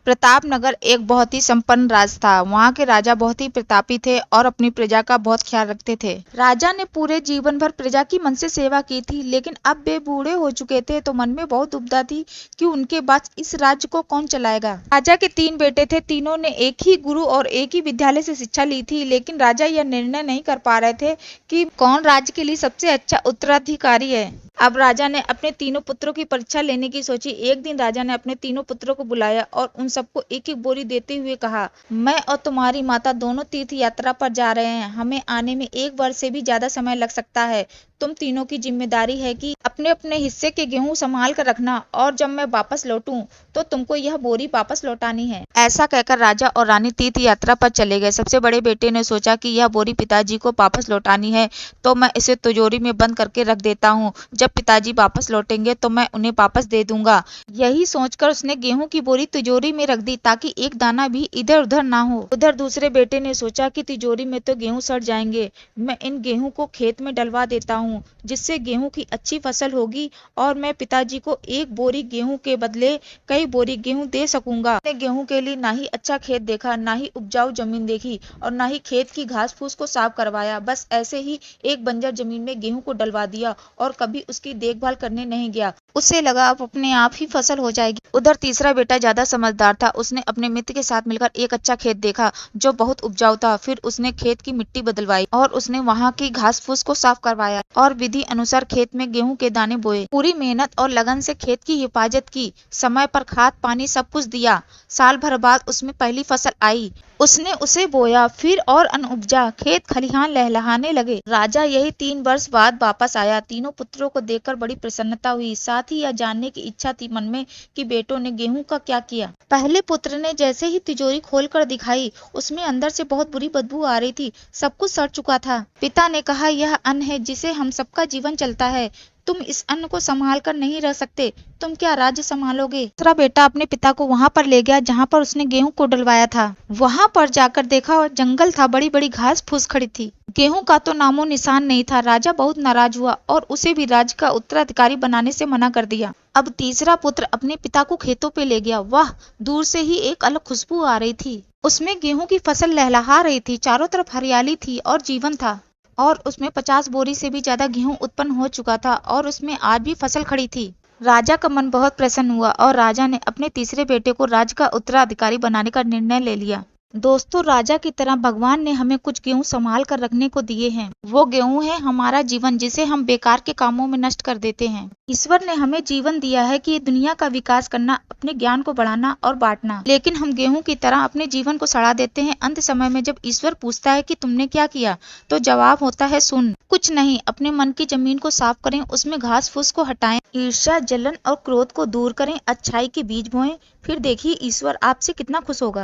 प्रतापनगर एक बहुत ही संपन्न राज था। वहाँ के राजा बहुत ही प्रतापी थे और अपनी प्रजा का बहुत ख्याल रखते थे। राजा ने पूरे जीवन भर प्रजा की मन से सेवा की थी, लेकिन अब वे बूढ़े हो चुके थे तो मन में बहुत दुविधा थी कि उनके बाद इस राज्य को कौन चलाएगा। राजा के 3 बेटे थे। तीनों ने एक ही गुरु और एक ही विद्यालय से शिक्षा ली थी, लेकिन राजा यह निर्णय नहीं कर पा रहे थे कि कौन राज्य के लिए सबसे अच्छा उत्तराधिकारी है। अब राजा ने अपने तीनों पुत्रों की परीक्षा लेने की सोची। एक दिन राजा ने अपने तीनों पुत्रों को बुलाया और उन सबको एक एक बोरी देते हुए कहा, मैं और तुम्हारी माता दोनों तीर्थ यात्रा पर जा रहे हैं। हमें आने में 1 वर्ष से भी ज्यादा समय लग सकता है। तुम तीनों की जिम्मेदारी है कि अपने अपने हिस्से के गेहूं संभाल कर रखना, और जब मैं वापस लौटूं तो तुमको यह बोरी वापस लौटानी है। ऐसा कहकर राजा और रानी तीर्थ यात्रा पर चले गए। सबसे बड़े बेटे ने सोचा कि यह बोरी पिताजी को वापस लौटानी है तो मैं इसे तिजोरी में बंद करके रख देता हूँ। जब पिताजी वापस लौटेंगे तो मैं उन्हें वापस दे दूंगा। यही सोचकर उसने गेहूं की बोरी तिजोरी में रख दी ताकि एक दाना भी इधर उधर ना हो। उधर दूसरे बेटे ने सोचा कि तिजोरी में तो गेहूं सड़ जाएंगे, मैं इन गेहूं को खेत में डलवा देता हूँ, जिससे गेहूं की अच्छी फसल होगी और मैं पिताजी को 1 बोरी गेहूं के बदले कई बोरी गेहूं दे सकूंगा। उसने गेहूं के लिए ना ही अच्छा खेत देखा, ना ही उपजाऊ जमीन देखी और ना ही खेत की घास फूस को साफ करवाया। बस ऐसे ही एक बंजर जमीन में गेहूं को डलवा दिया और कभी उसकी देखभाल करने नहीं गया। उसे लगा अब अपने आप ही फसल हो जाएगी। उधर तीसरा बेटा ज्यादा समझदार था। उसने अपने मित्र के साथ मिलकर एक अच्छा खेत देखा जो बहुत उपजाऊ था। फिर उसने खेत की मिट्टी बदलवाई और उसने वहाँ की घास फूस को साफ करवाया और विधि अनुसार खेत में गेहूं के दाने बोए। पूरी मेहनत और लगन से खेत की हिफाजत की, समय पर खाद पानी सब कुछ दिया। साल भर बाद उसमें पहली फसल आई। उसने उसे बोया, फिर और अन्न उपजा, खेत खलिहान लहलहाने लगे। राजा यही 3 वर्ष बाद वापस आया। तीनों पुत्रों को देखकर बड़ी प्रसन्नता हुई। साथ ही यह जानने की इच्छा थी मन में कि बेटों ने गेहूं का क्या किया। पहले पुत्र ने जैसे ही तिजोरी खोलकर दिखाई, उसमें अंदर से बहुत बुरी बदबू आ रही थी। सब कुछ सड़ चुका था। पिता ने कहा, यह अन्न है जिसे हम सबका जीवन चलता है। तुम इस अन्न को संभाल कर नहीं रह सकते, तुम क्या राज्य संभालोगे। दूसरा बेटा अपने पिता को वहाँ पर ले गया जहाँ पर उसने गेहूं को डलवाया था। वहाँ पर जाकर देखा जंगल था, बड़ी बड़ी घास फूस खड़ी थी, गेहूं का तो नामो निशान नहीं था। राजा बहुत नाराज हुआ और उसे भी राज्य का उत्तराधिकारी बनाने से मना कर दिया। अब तीसरा पुत्र अपने पिता को खेतों पे ले गया। वाह, दूर से ही एक अलग खुशबू आ रही थी। उसमें गेहूं की फसल लहलहा रही थी, चारों तरफ हरियाली थी और जीवन था, और उसमें 50 बोरी से भी ज्यादा गेहूं उत्पन्न हो चुका था और उसमें आज भी फसल खड़ी थी। राजा का मन बहुत प्रसन्न हुआ और राजा ने अपने तीसरे बेटे को राज्य का उत्तराधिकारी बनाने का निर्णय ले लिया। दोस्तों, राजा की तरह भगवान ने हमें कुछ गेहूं संभाल कर रखने को दिए हैं। वो गेहूं है हमारा जीवन, जिसे हम बेकार के कामों में नष्ट कर देते हैं। ईश्वर ने हमें जीवन दिया है कि दुनिया का विकास करना, अपने ज्ञान को बढ़ाना और बांटना, लेकिन हम गेहूं की तरह अपने जीवन को सड़ा देते हैं। अंत समय में जब ईश्वर पूछता है कि तुमने क्या किया, तो जवाब होता है, सुन, कुछ नहीं। अपने मन की जमीन को साफ करें, उसमें घास फूस को हटाएं, ईर्ष्या जलन और क्रोध को दूर करें, अच्छाई के बीज बोएं, फिर देखिए ईश्वर आपसे कितना खुश होगा।